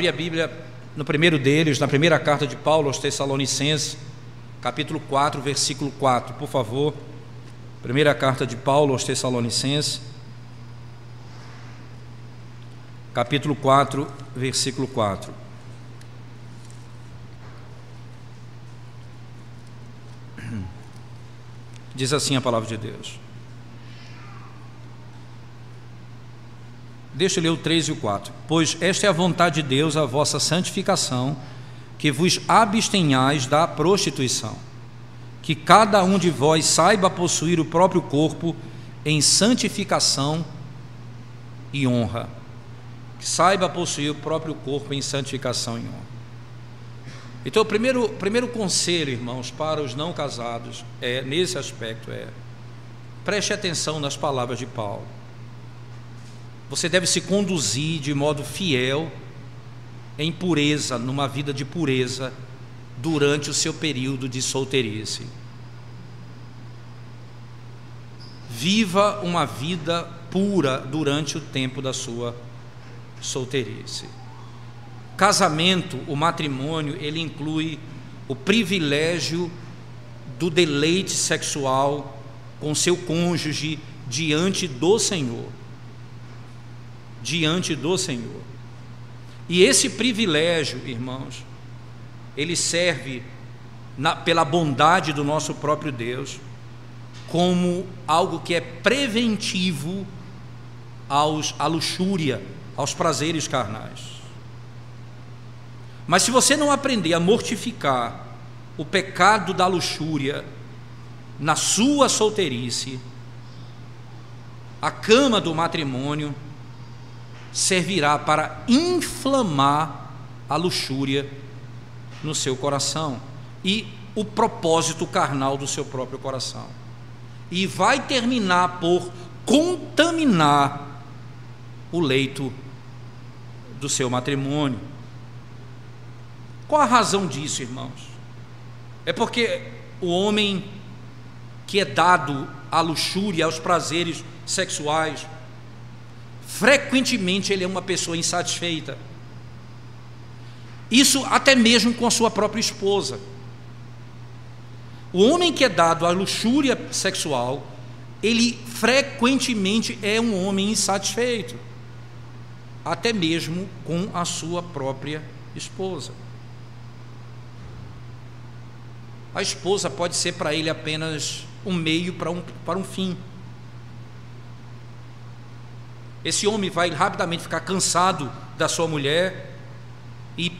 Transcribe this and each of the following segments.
abrir a Bíblia no primeiro deles, na primeira carta de Paulo aos Tessalonicenses, capítulo 4, versículo 4, por favor. Primeira carta de Paulo aos Tessalonicenses, capítulo 4, versículo 4. Diz assim a palavra de Deus. Deixa eu ler o 3 e o 4. Pois esta é a vontade de Deus, a vossa santificação, que vos abstenhais da prostituição, que cada um de vós saiba possuir o próprio corpo em santificação e honra. Que saiba possuir o próprio corpo em santificação e honra. Então, o primeiro conselho, irmãos, para os não casados, nesse aspecto, preste atenção nas palavras de Paulo. Você deve se conduzir de modo fiel, em pureza, numa vida de pureza, durante o seu período de solteirice. Viva uma vida pura durante o tempo da sua solteirice. Casamento, o matrimônio, ele inclui o privilégio do deleite sexual com seu cônjuge diante do Senhor. Diante do Senhor. E esse privilégio, irmãos, ele serve pela bondade do nosso próprio Deus como algo que é preventivo à luxúria, aos prazeres carnais. Mas se você não aprender a mortificar o pecado da luxúria na sua solteirice, a cama do matrimônio servirá para inflamar a luxúria no seu coração e o propósito carnal do seu próprio coração, e vai terminar por contaminar o leito do seu matrimônio. Qual a razão disso, irmãos? É porque o homem que é dado à luxúria, aos prazeres sexuais, frequentemente ele é uma pessoa insatisfeita. Isso até mesmo com a sua própria esposa. O homem que é dado à luxúria sexual, ele frequentemente é um homem insatisfeito, até mesmo com a sua própria esposa. A esposa pode ser para ele apenas um meio para um fim. Esse homem vai rapidamente ficar cansado da sua mulher e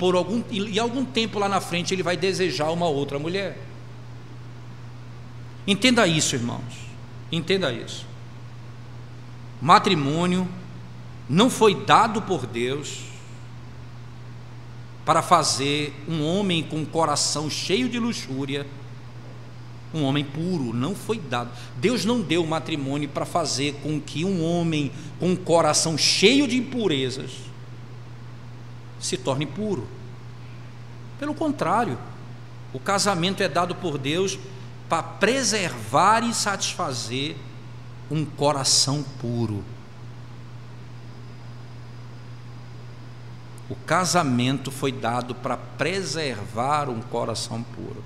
algum tempo lá na frente ele vai desejar uma outra mulher. Entenda isso, irmãos. Entenda isso. Matrimônio não foi dado por Deus para fazer um homem com um coração cheio de luxúria um homem puro. Não foi dado. Deus não deu o matrimônio para fazer com que um homem com um coração cheio de impurezas se torne puro. Pelo contrário, o casamento é dado por Deus para preservar e satisfazer um coração puro. O casamento foi dado para preservar um coração puro,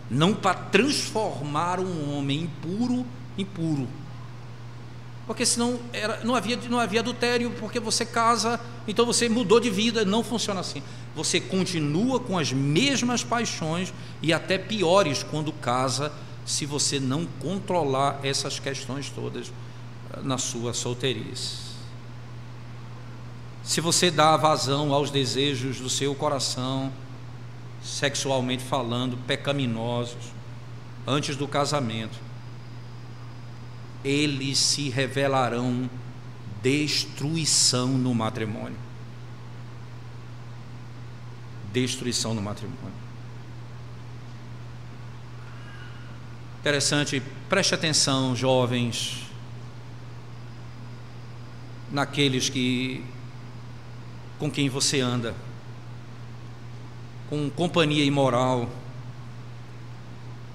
não para transformar um homem impuro em puro. Porque senão não havia adultério, porque você casa, então você mudou de vida. Não funciona assim. Você continua com as mesmas paixões e até piores quando casa, se você não controlar essas questões todas na sua solteirice. Se você dá vazão aos desejos do seu coração, sexualmente falando, pecaminosos, antes do casamento, eles se revelarão destruição no matrimônio. Destruição no matrimônio. Interessante, preste atenção, jovens, naqueles com quem você anda, com companhia imoral,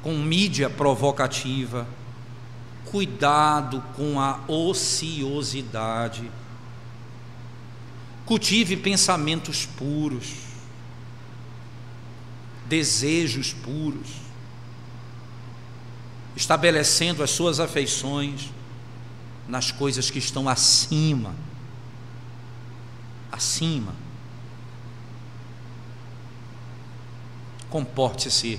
com mídia provocativa. Cuidado com a ociosidade. Cultive pensamentos puros, desejos puros, estabelecendo as suas afeições nas coisas que estão acima. Comporte-se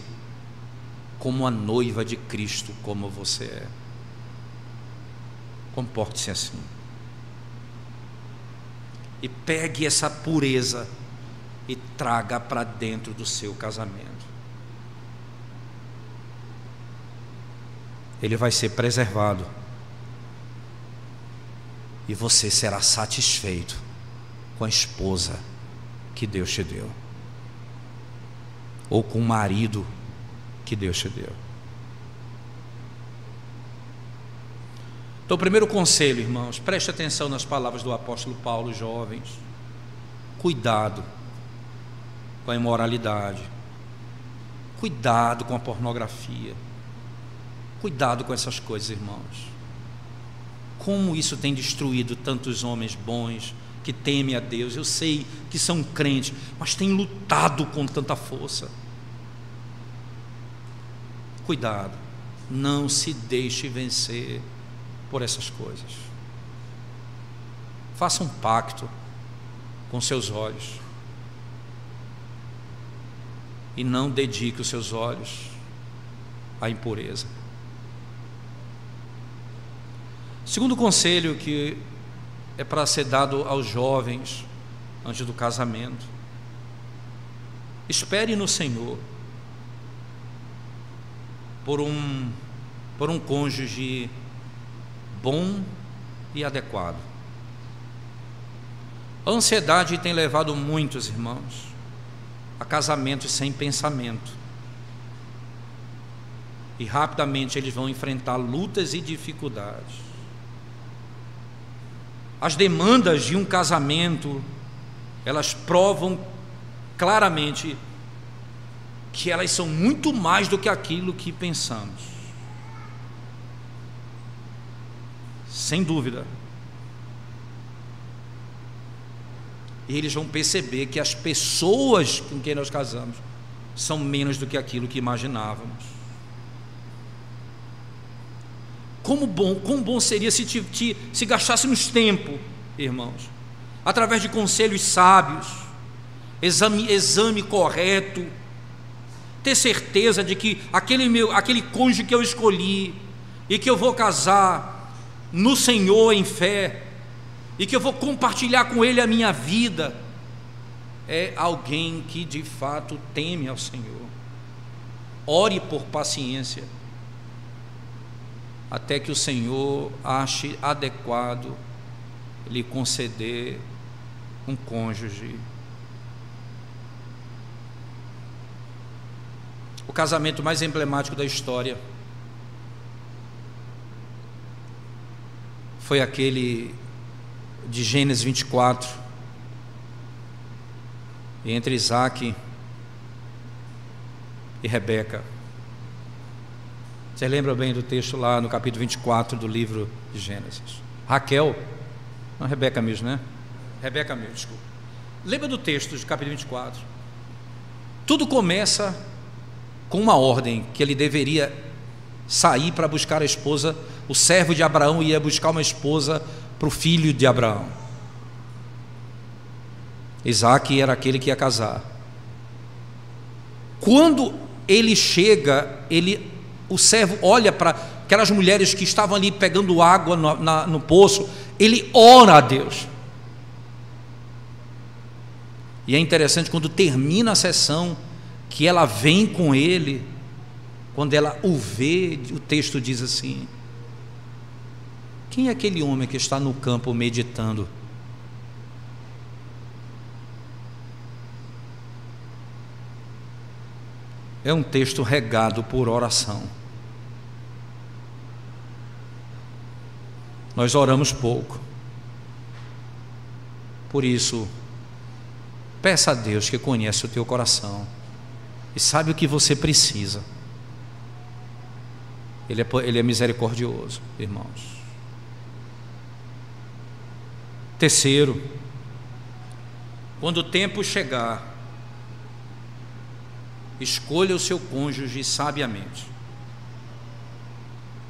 como a noiva de Cristo, como você é. Comporte-se assim. E pegue essa pureza e traga para dentro do seu casamento. Ele vai ser preservado e você será satisfeito com a esposa que Deus te deu, ou com o marido que Deus te deu. Então, o primeiro conselho, irmãos, preste atenção nas palavras do apóstolo Paulo, jovens. Cuidado com a imoralidade, cuidado com a pornografia, cuidado com essas coisas, irmãos. Como isso tem destruído tantos homens bons que temem a Deus. Eu sei que são crentes, mas têm lutado com tanta força. Cuidado, não se deixe vencer por essas coisas. Faça um pacto com seus olhos e não dedique os seus olhos à impureza. Segundo conselho, que é para ser dado aos jovens antes do casamento: espere no Senhor por um cônjuge bom e adequado. A ansiedade tem levado muitos irmãos a casamentos sem pensamento, e rapidamente eles vão enfrentar lutas e dificuldades. As demandas de um casamento, elas provam claramente que elas são muito mais do que aquilo que pensamos. Sem dúvida. E eles vão perceber que as pessoas com quem nós casamos são menos do que aquilo que imaginávamos. Quão bom seria se gastássemos tempo, irmãos, através de conselhos sábios, exame correto, ter certeza de que aquele cônjuge que eu escolhi e que eu vou casar no Senhor em fé, e que eu vou compartilhar com ele a minha vida, é alguém que de fato teme ao Senhor. Ore por paciência, até que o Senhor ache adequado lhe conceder um cônjuge. O casamento mais emblemático da história foi aquele de Gênesis 24, entre Isaac e Rebeca. Você lembra bem do texto lá no capítulo 24 do livro de Gênesis? Raquel, não, Rebeca mesmo, né? Rebeca mesmo, desculpa. Lembra do texto do capítulo 24? Tudo começa com uma ordem, que ele deveria sair para buscar a esposa. O servo de Abraão ia buscar uma esposa para o filho de Abraão. Isaac era aquele que ia casar. Quando ele chega, o servo olha para aquelas mulheres que estavam ali pegando água no poço, ele ora a Deus. E é interessante, quando termina a sessão, que ela vem com ele, quando ela o vê, o texto diz assim: quem é aquele homem que está no campo meditando? É um texto regado por oração. Nós oramos pouco. Por isso, peça a Deus, que conhece o teu coração e sabe o que você precisa. Ele é misericordioso, irmãos. Terceiro, Quando o tempo chegar, escolha o seu cônjuge sabiamente.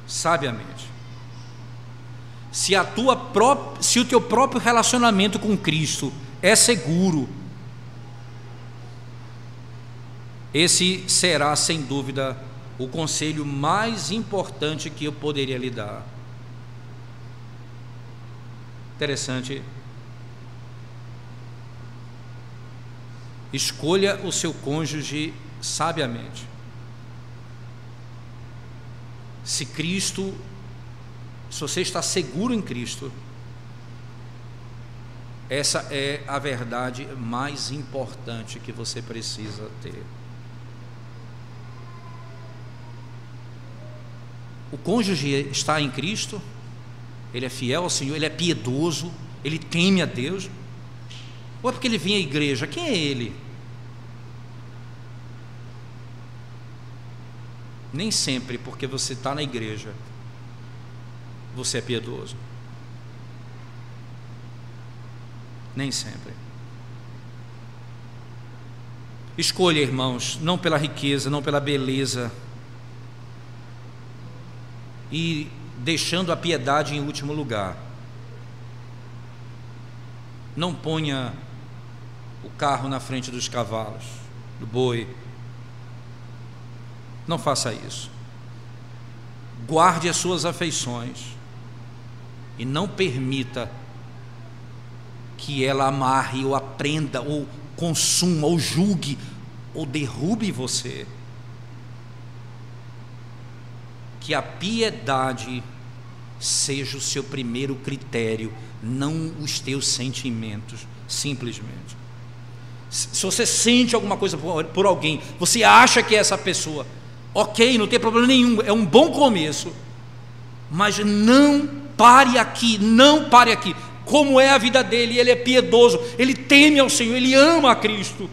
Sabiamente. Se o teu próprio relacionamento com Cristo é seguro, esse será, sem dúvida, o conselho mais importante que eu poderia lhe dar. Interessante. Escolha o seu cônjuge sabiamente. Se você está seguro em Cristo, essa é a verdade mais importante que você precisa ter. O cônjuge está em Cristo, ele é fiel ao Senhor, ele é piedoso, ele teme a Deus, ou é porque ele vem à igreja? Quem é ele? Nem sempre porque você está na igreja você é piedoso. Nem sempre. Escolha, irmãos, não pela riqueza, não pela beleza, e deixando a piedade em último lugar. Não ponha o carro na frente dos cavalos, do boi. Não faça isso. Guarde as suas afeições e não permita que ela amarre ou aprenda ou consuma ou julgue ou derrube você. Que a piedade seja o seu primeiro critério, não os teus sentimentos, simplesmente. Se você sente alguma coisa por alguém, você acha que é essa pessoa, ok, não tem problema nenhum, é um bom começo, mas não pare aqui, não pare aqui. Como é a vida dele? Ele é piedoso, ele teme ao Senhor, ele ama a Cristo,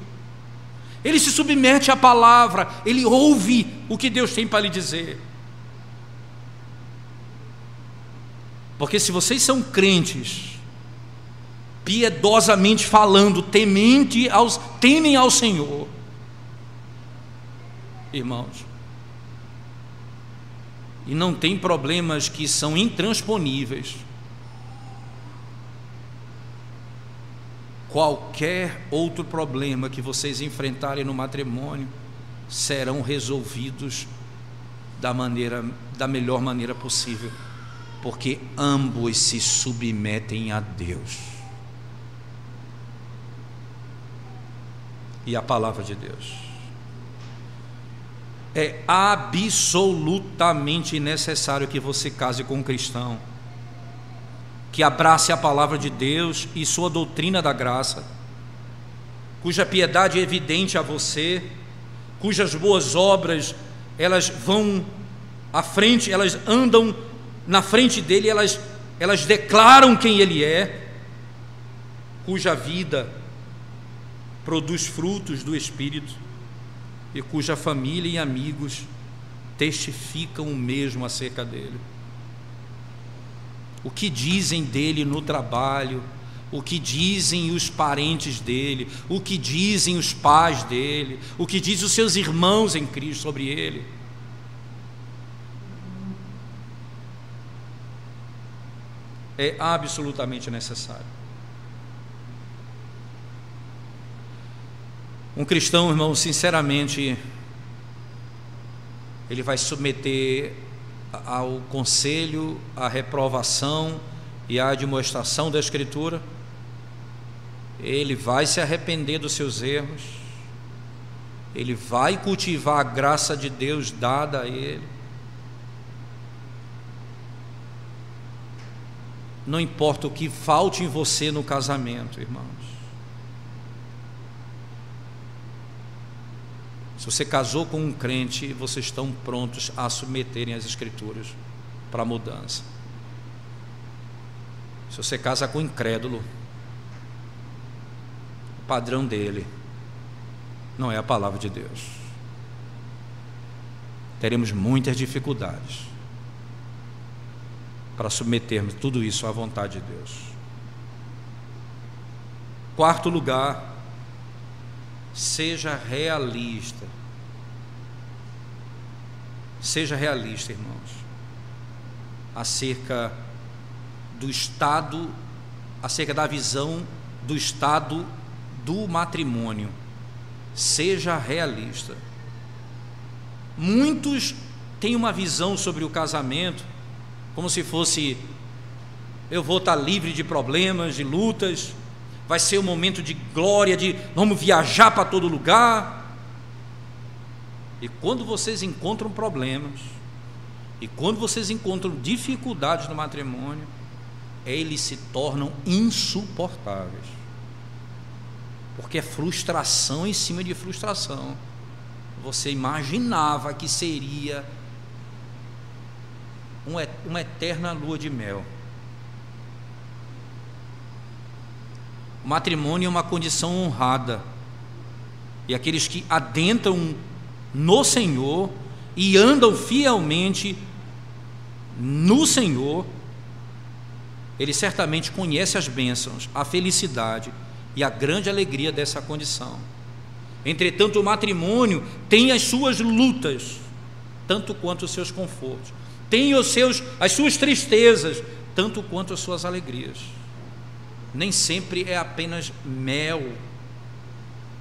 ele se submete à palavra, ele ouve o que Deus tem para lhe dizer. Porque se vocês são crentes, piedosamente falando, temem ao Senhor, irmãos, e não tem problemas que são intransponíveis, qualquer outro problema que vocês enfrentarem no matrimônio serão resolvidos da melhor maneira possível, porque ambos se submetem a Deus e à palavra de Deus. É absolutamente necessário que você case com um cristão que abrace a palavra de Deus e sua doutrina da graça, cuja piedade é evidente a você, cujas boas obras elas vão à frente, elas andam na frente dele, elas declaram quem ele é, cuja vida produz frutos do Espírito e cuja família e amigos testificam o mesmo acerca dele. O que dizem dele no trabalho, o que dizem os parentes dele, o que dizem os pais dele, o que dizem os seus irmãos em Cristo sobre ele. É absolutamente necessário. Um cristão, irmão, sinceramente, ele vai submeter ao conselho, à reprovação e à admoestação da Escritura. Ele vai se arrepender dos seus erros, ele vai cultivar a graça de Deus dada a ele. Não importa o que falte em você no casamento, irmãos. Se você casou com um crente, vocês estão prontos a submeterem as Escrituras para a mudança. Se você casa com um incrédulo, o padrão dele não é a palavra de Deus. Teremos muitas dificuldades para submetermos tudo isso à vontade de Deus. Quarto lugar, seja realista. Seja realista, irmãos, acerca do estado, acerca da visão do estado do matrimônio. Seja realista. Muitos têm uma visão sobre o casamento como se fosse: eu vou estar livre de problemas, de lutas, vai ser um momento de glória, de vamos viajar para todo lugar. E quando vocês encontram problemas, e quando vocês encontram dificuldades no matrimônio, eles se tornam insuportáveis, porque é frustração em cima de frustração. Você imaginava que seria uma eterna lua de mel. O matrimônio é uma condição honrada, e aqueles que adentram no Senhor e andam fielmente no Senhor, eles certamente conhecem as bênçãos, a felicidade e a grande alegria dessa condição. Entretanto, o matrimônio tem as suas lutas, tanto quanto os seus confortos, tem as suas tristezas, tanto quanto as suas alegrias. Nem sempre é apenas mel,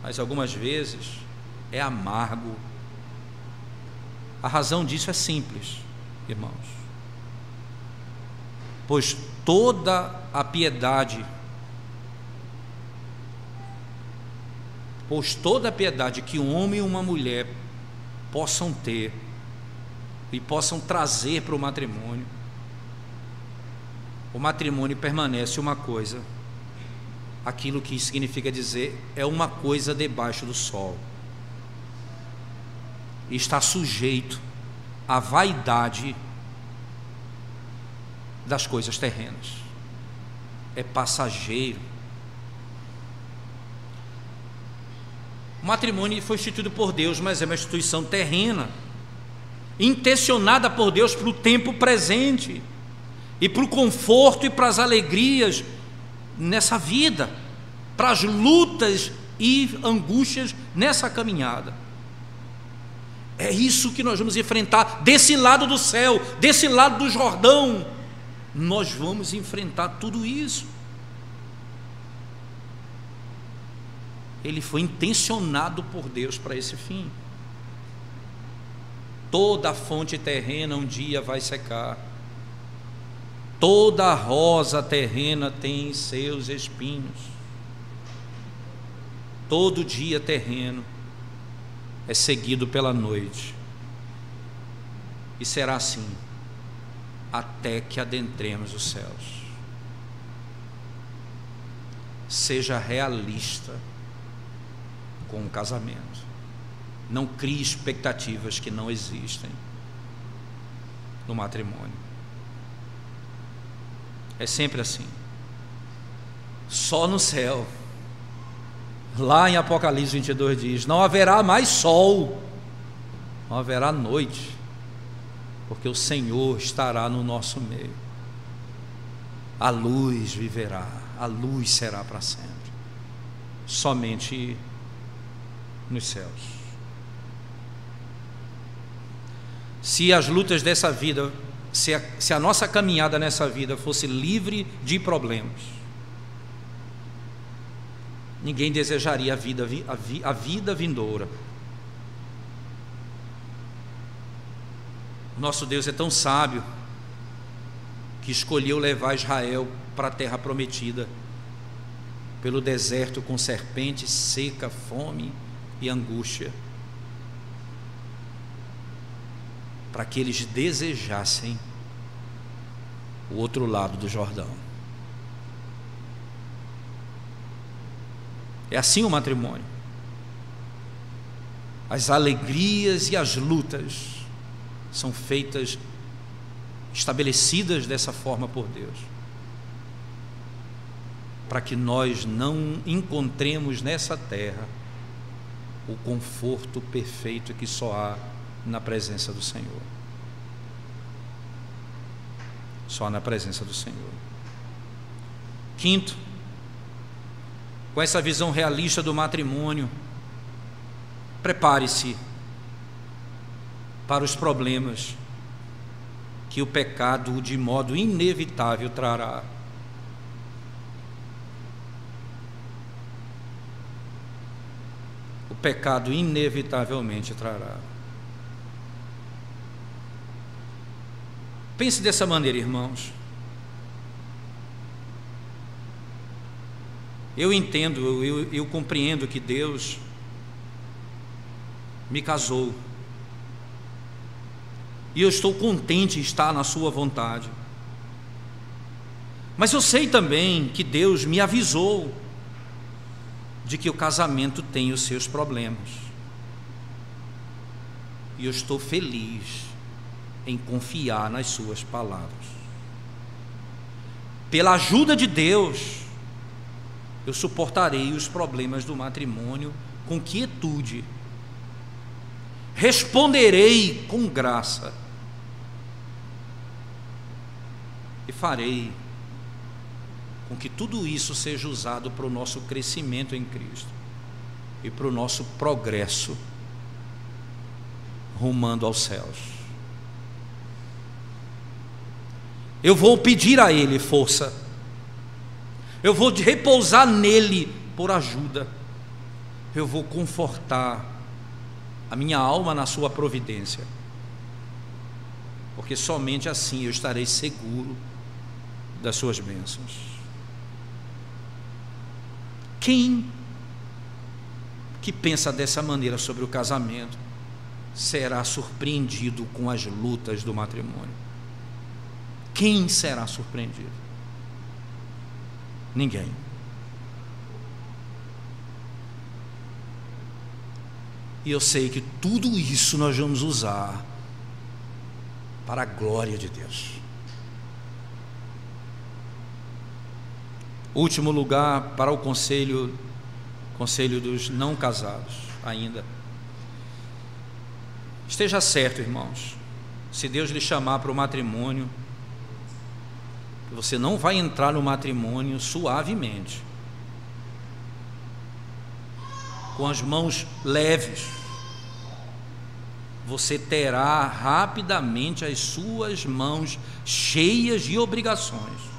mas algumas vezes é amargo. A razão disso é simples, irmãos, pois toda a piedade que um homem e uma mulher possam ter e possam trazer para o matrimônio permanece uma coisa, aquilo que significa dizer, é uma coisa debaixo do sol, e está sujeito à vaidade das coisas terrenas, é passageiro. O matrimônio foi instituído por Deus, mas é uma instituição terrena, intencionada por Deus para o tempo presente, e para o conforto e para as alegrias nessa vida, para as lutas e angústias nessa caminhada. É isso que nós vamos enfrentar desse lado do céu, desse lado do Jordão. Nós vamos enfrentar tudo isso. Ele foi intencionado por Deus para esse fim. Toda fonte terrena um dia vai secar, toda rosa terrena tem seus espinhos, todo dia terreno é seguido pela noite, e será assim até que adentremos os céus. Seja realista com o casamento, não crie expectativas que não existem no matrimônio. É sempre assim, só no céu. Lá em Apocalipse 22 diz: não haverá mais sol, não haverá noite, porque o Senhor estará no nosso meio. A luz viverá, a luz será para sempre, somente nos céus. Se as lutas dessa vida, se a nossa caminhada nessa vida fosse livre de problemas, ninguém desejaria a vida vindoura. Nosso Deus é tão sábio que escolheu levar Israel para a terra prometida, pelo deserto com serpente, seca, fome e angústia, para que eles desejassem o outro lado do Jordão. É assim o matrimônio. As alegrias e as lutas são feitas, estabelecidas dessa forma por Deus, para que nós não encontremos nessa terra o conforto perfeito que só há na presença do Senhor. Só na presença do Senhor. Quinto, com essa visão realista do matrimônio, prepare-se para os problemas que o pecado de modo inevitável trará. O pecado inevitavelmente trará. Pense dessa maneira, irmãos. Eu entendo, eu compreendo que Deus me casou. E eu estou contente em estar na sua vontade. Mas eu sei também que Deus me avisou de que o casamento tem os seus problemas. E eu estou feliz em confiar nas suas palavras. Pela ajuda de Deus, eu suportarei os problemas do matrimônio com quietude. Responderei com graça. E farei com que tudo isso seja usado para o nosso crescimento em Cristo e para o nosso progresso rumando aos céus. Eu vou pedir a Ele força, eu vou repousar nele por ajuda, eu vou confortar a minha alma na sua providência, porque somente assim eu estarei seguro das suas bênçãos. Quem que pensa dessa maneira sobre o casamento será surpreendido com as lutas do matrimônio. Quem será surpreendido? Ninguém. E eu sei que tudo isso nós vamos usar para a glória de Deus. Último lugar para o conselho dos não casados ainda. Esteja certo, irmãos, se Deus lhe chamar para o matrimônio, você não vai entrar no matrimônio suavemente, com as mãos leves. Você terá rapidamente as suas mãos cheias de obrigações.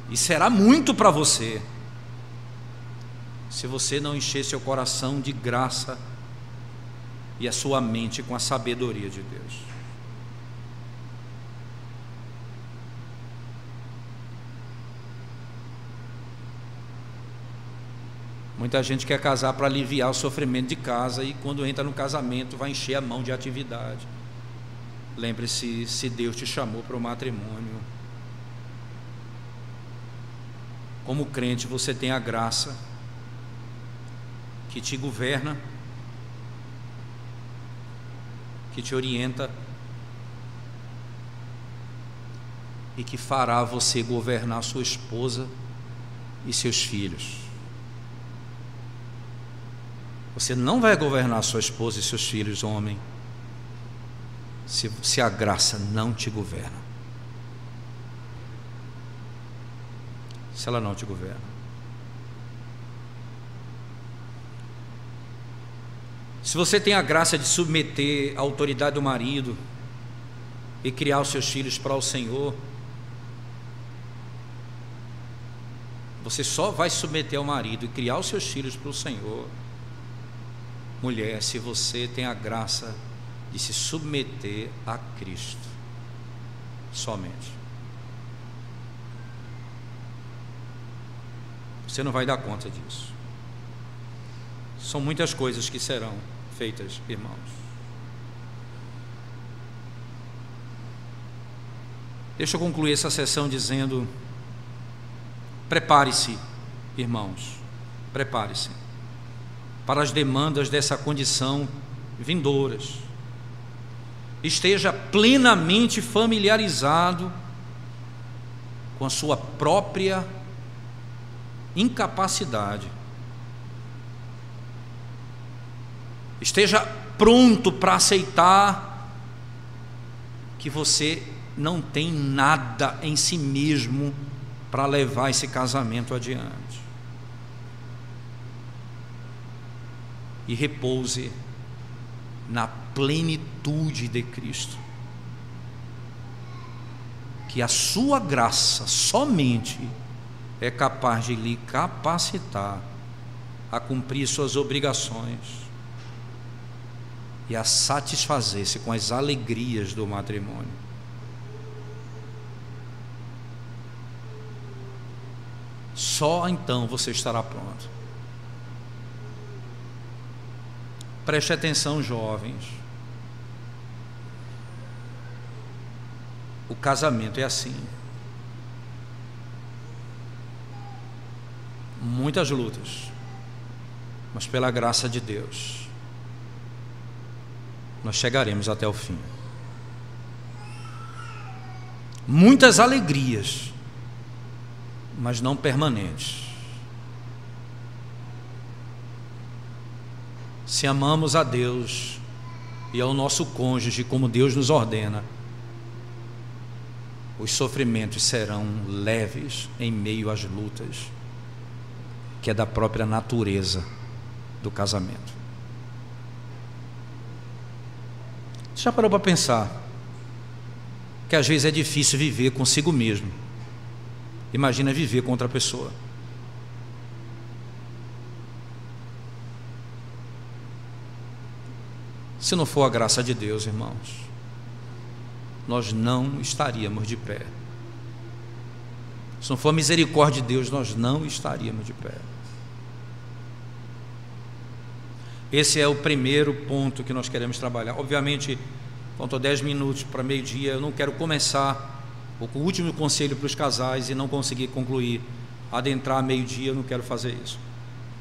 E será muito para você, se você não encher seu coração de graça e a sua mente com a sabedoria de Deus. Muita gente quer casar para aliviar o sofrimento de casa e quando entra no casamento vai encher a mão de atividade. Lembre-se, se Deus te chamou para o matrimônio, como crente você tem a graça que te governa, que te orienta e que fará você governar sua esposa e seus filhos. Você não vai governar sua esposa e seus filhos, homem, se a graça não te governa. Se ela não te governa. Se você tem a graça de submeter a autoridade do marido e criar os seus filhos para o Senhor, você só vai submeter ao marido e criar os seus filhos para o Senhor, mulher, se você tem a graça de se submeter a Cristo somente. Você não vai dar conta disso. São muitas coisas que serão feitas, irmãos. Deixa eu concluir essa sessão dizendo: prepare-se, irmãos, prepare-se para as demandas dessa condição vindouras. Esteja plenamente familiarizado com a sua própria incapacidade. Esteja pronto para aceitar que você não tem nada em si mesmo para levar esse casamento adiante. E repouse na plenitude de Cristo, que a sua graça somente é capaz de lhe capacitar a cumprir suas obrigações e a satisfazer-se com as alegrias do matrimônio. Só então você estará pronto. Preste atenção, jovens. O casamento é assim. Muitas lutas, mas pela graça de Deus, nós chegaremos até o fim. Muitas alegrias, mas não permanentes. Se amamos a Deus e ao nosso cônjuge como Deus nos ordena, os sofrimentos serão leves em meio às lutas, que é da própria natureza do casamento. Já parou para pensar que às vezes é difícil viver consigo mesmo? Imagina viver com outra pessoa. Se não for a graça de Deus, irmãos, nós não estaríamos de pé. Se não for a misericórdia de Deus, nós não estaríamos de pé. Esse é o primeiro ponto que nós queremos trabalhar. Obviamente, faltam 10 minutos para meio-dia. Eu não quero começar o último conselho para os casais e não conseguir concluir, adentrar meio-dia. Eu não quero fazer isso.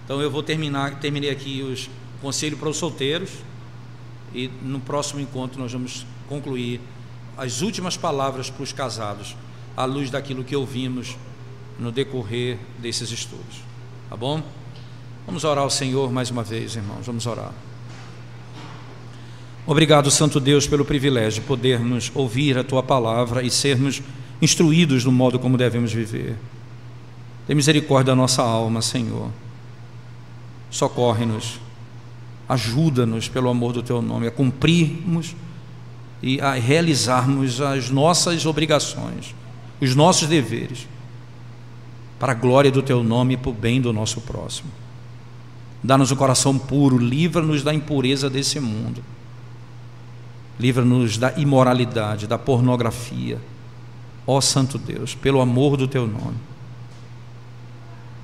Então eu vou terminei aqui os conselhos para os solteiros, e no próximo encontro nós vamos concluir as últimas palavras para os casados, à luz daquilo que ouvimos no decorrer desses estudos. Tá bom? Vamos orar ao Senhor mais uma vez, irmãos. Vamos orar. Obrigado, Santo Deus, pelo privilégio de podermos ouvir a Tua palavra e sermos instruídos no modo como devemos viver. Tem misericórdia da nossa alma, Senhor. Socorre-nos, ajuda-nos pelo amor do Teu nome a cumprirmos e a realizarmos as nossas obrigações, os nossos deveres, para a glória do Teu nome e para o bem do nosso próximo. Dá-nos o coração puro, livra-nos da impureza desse mundo, livra-nos da imoralidade, da pornografia, ó Santo Deus, pelo amor do Teu nome,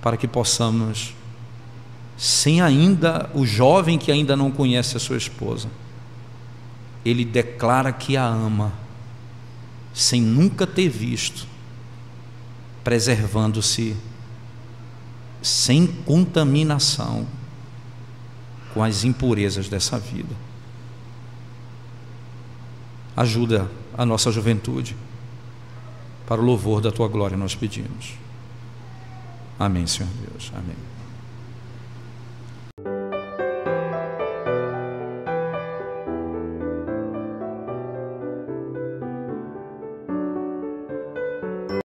para que possamos, sem ainda, o jovem que ainda não conhece a sua esposa, ele declara que a ama, sem nunca ter visto, preservando-se sem contaminação com as impurezas dessa vida. Ajuda a nossa juventude, para o louvor da Tua glória nós pedimos. Amém, Senhor Deus. Amém.